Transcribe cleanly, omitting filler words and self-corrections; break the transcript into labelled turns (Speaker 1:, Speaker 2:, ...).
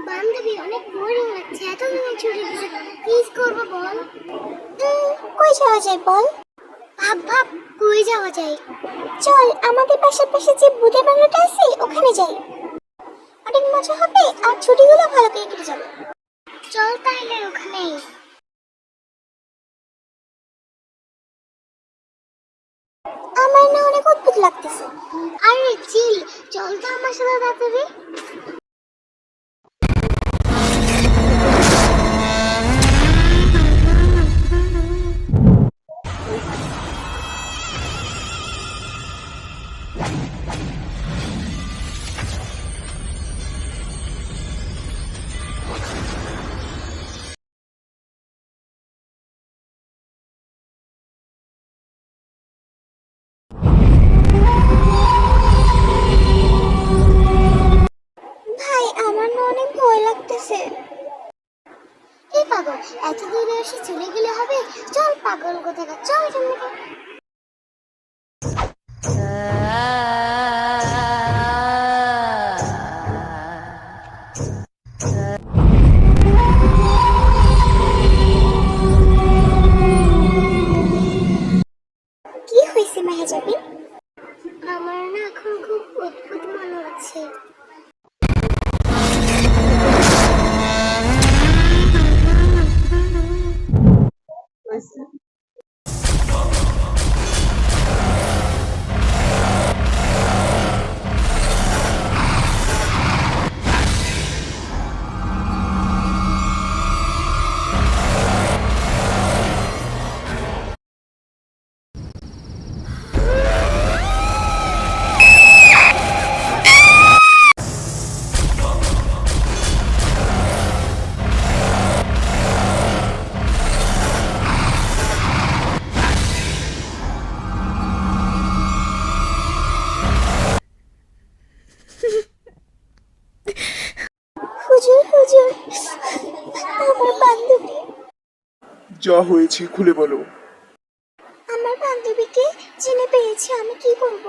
Speaker 1: বান্ধবী অনেক বোরিং লাগছে, এতদিনে ছুটি দিছে, প্লিজ করবো বল।
Speaker 2: কই যাওয়া যায় বল?
Speaker 1: ভাব ভাব, কই যাওয়া যায়?
Speaker 2: চল আমাদের পাশাপাশি যে ভূতের বাংলাটা আছে ওখানে যাই, অনেক মজা হবে আর ছুটিগুলো ভালো করে কেটে যাবে।
Speaker 1: চল তাইলে ওখানেই।
Speaker 2: আমার না অনেক অদ্ভুত লাগতেছে।
Speaker 1: আরে চিল, চল তো আমার সাথে তাড়াতাড়ি।
Speaker 2: ভাই আমার না অনেক ভয় লাগতেছে।
Speaker 1: এই পাগল, এত দূরে এসে চলে গেলে হবে? চল পাগল কোথাকার, চল এখান থেকে।
Speaker 2: কি হয়েছে মেহেজাবি?
Speaker 1: আমার না এখন খুব অদ্ভুত মনে হচ্ছে।
Speaker 2: হুজুর হুজুর, আমার বান্ধবী,
Speaker 3: যা হয়েছে খুলে বলো।
Speaker 2: আমার বান্ধবীকে চিনে পেয়েছে, আমি কি করব?